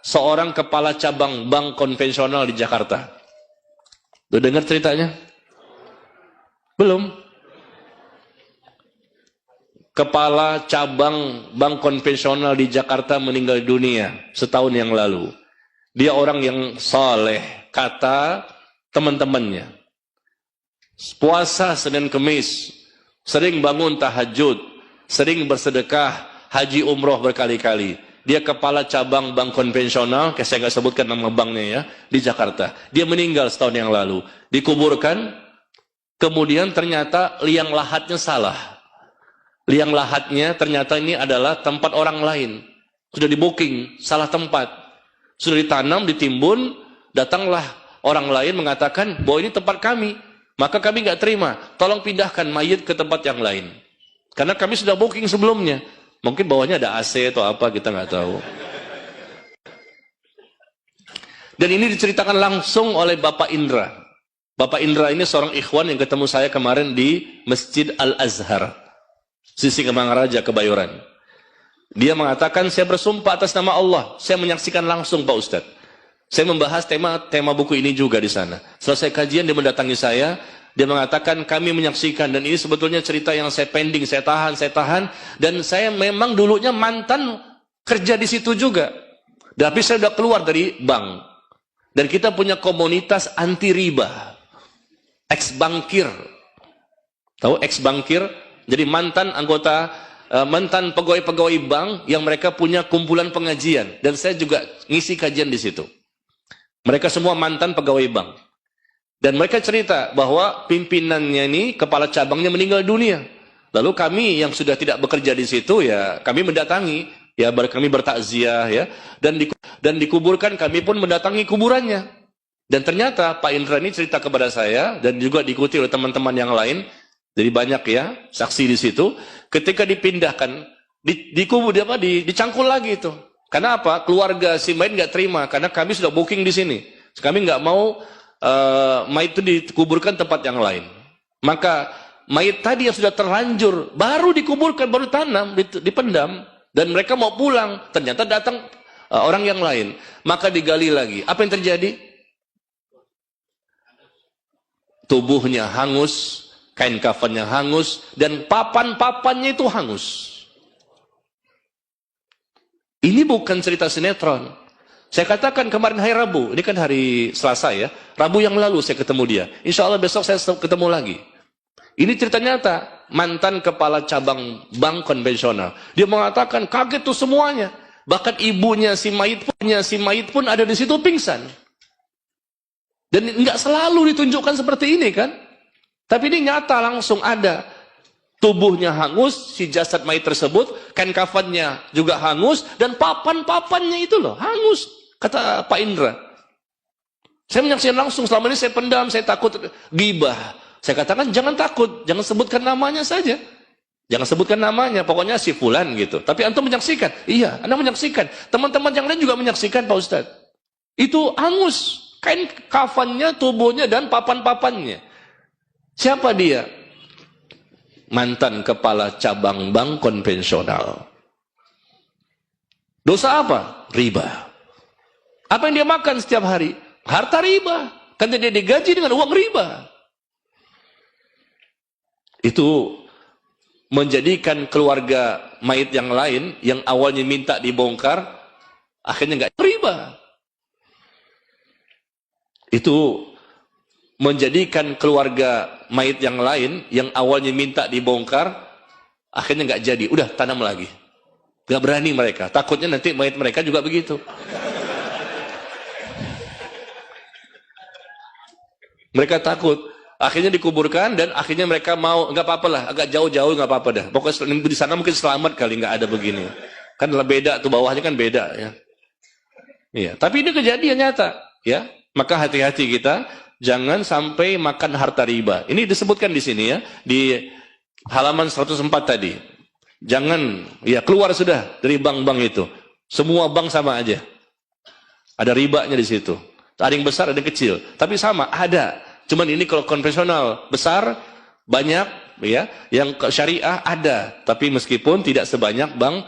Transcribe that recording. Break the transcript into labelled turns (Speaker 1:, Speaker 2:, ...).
Speaker 1: seorang kepala cabang bank konvensional di Jakarta. Udah dengar ceritanya? Belum? Kepala cabang bank konvensional di Jakarta meninggal dunia setahun yang lalu. Dia orang yang saleh, kata teman-temannya. Puasa Senin Kemis, sering bangun tahajud, sering bersedekah, haji umroh berkali-kali. Dia kepala cabang bank konvensional, saya nggak sebutkan nama banknya ya, di Jakarta. Dia meninggal setahun yang lalu. Dikuburkan, kemudian ternyata liang lahatnya salah. Liang lahatnya ternyata ini adalah tempat orang lain. Sudah di-booking, salah tempat. Sudah ditanam, ditimbun, datanglah orang lain mengatakan bahwa ini tempat kami. Maka kami nggak terima, tolong pindahkan mayit ke tempat yang lain. Karena kami sudah booking sebelumnya. Mungkin bawahnya ada AC atau apa, kita nggak tahu. Dan ini diceritakan langsung oleh Bapak Indra. Bapak Indra ini seorang ikhwan yang ketemu saya kemarin di Masjid Al-Azhar. Sisi Kemang Raja, Kebayoran. Dia mengatakan, saya bersumpah atas nama Allah, saya menyaksikan langsung Pak Ustadz. Saya membahas tema buku ini juga di sana. Selesai kajian, dia mendatangi saya, dia mengatakan, kami menyaksikan, dan ini sebetulnya cerita yang saya pending, saya tahan, dan saya memang dulunya mantan kerja di situ juga. Tapi saya sudah keluar dari bank. Dan kita punya komunitas anti riba. Ex-bankir. Tahu ex-bankir? Jadi mantan anggota, mantan pegawai-pegawai bank yang mereka punya kumpulan pengajian. Dan saya juga ngisi kajian di situ. Mereka semua mantan pegawai bank. Dan mereka cerita bahwa pimpinannya ini, kepala cabangnya meninggal dunia. Lalu kami yang sudah tidak bekerja di situ, ya kami mendatangi. Ya kami bertakziah ya. Dan dikuburkan, kami pun mendatangi kuburannya. Dan ternyata Pak Indra ini cerita kepada saya, dan juga diikuti oleh teman-teman yang lain. Jadi banyak ya saksi di situ. Ketika dipindahkan, dicangkul lagi itu. Karena apa? Keluarga si mayit nggak terima karena kami sudah booking di sini. Kami nggak mau mayit itu dikuburkan tempat yang lain. Maka mayit tadi yang sudah terlanjur baru dikuburkan, baru tanam, dipendam, dan mereka mau pulang. Ternyata datang orang yang lain. Maka digali lagi. Apa yang terjadi? Tubuhnya hangus, kain kafannya hangus, dan papan-papannya itu hangus. Ini bukan cerita sinetron. Saya katakan kemarin hari Rabu, ini kan hari Selasa ya, Rabu yang lalu saya ketemu dia. Insya Allah besok saya ketemu lagi. Ini cerita nyata, mantan kepala cabang bank konvensional. Dia mengatakan kaget tuh semuanya. Bahkan ibunya si mayit pun ada di situ pingsan. Dan nggak selalu ditunjukkan seperti ini kan? Tapi ini nyata langsung ada. Tubuhnya hangus, si jasad mayit tersebut, kain kafannya juga hangus, dan papan-papannya itu loh, hangus. Kata Pak Indra. Saya menyaksikan langsung, selama ini saya pendam, saya takut ghibah. Saya katakan jangan takut, jangan sebutkan namanya saja. Jangan sebutkan namanya, pokoknya si fulan gitu. Tapi antum menyaksikan? Iya, anda menyaksikan. Teman-teman yang lain juga menyaksikan Pak Ustadz. Itu hangus, kain kafannya, tubuhnya, dan papan-papannya. Siapa dia? Mantan kepala cabang bank konvensional. Dosa apa? Riba. Apa yang dia makan setiap hari? Harta riba. Kan dia digaji dengan uang riba. Itu menjadikan keluarga mayit yang lain, yang awalnya minta dibongkar, akhirnya nggak riba. Itu menjadikan keluarga mayit yang lain yang awalnya minta dibongkar akhirnya nggak jadi, udah tanam lagi. Nggak berani mereka, takutnya nanti mayit mereka juga begitu. Mereka takut, akhirnya dikuburkan, dan akhirnya mereka mau nggak apa-apa lah, agak jauh-jauh nggak apa-apa dah. Pokoknya di sana mungkin selamat kali, nggak ada begini. Kan beda tuh, bawahnya kan beda ya. Iya, tapi ini kejadian nyata ya. Maka hati-hati kita. Jangan sampai makan harta riba. Ini disebutkan di sini ya, di halaman 104 tadi. Jangan, ya keluar sudah dari bank-bank itu. Semua bank sama aja. Ada ribanya di situ. Ada yang besar, ada yang kecil. Tapi sama, ada. Cuman ini kalau konvensional besar, banyak ya. Yang syariah ada. Tapi meskipun tidak sebanyak bank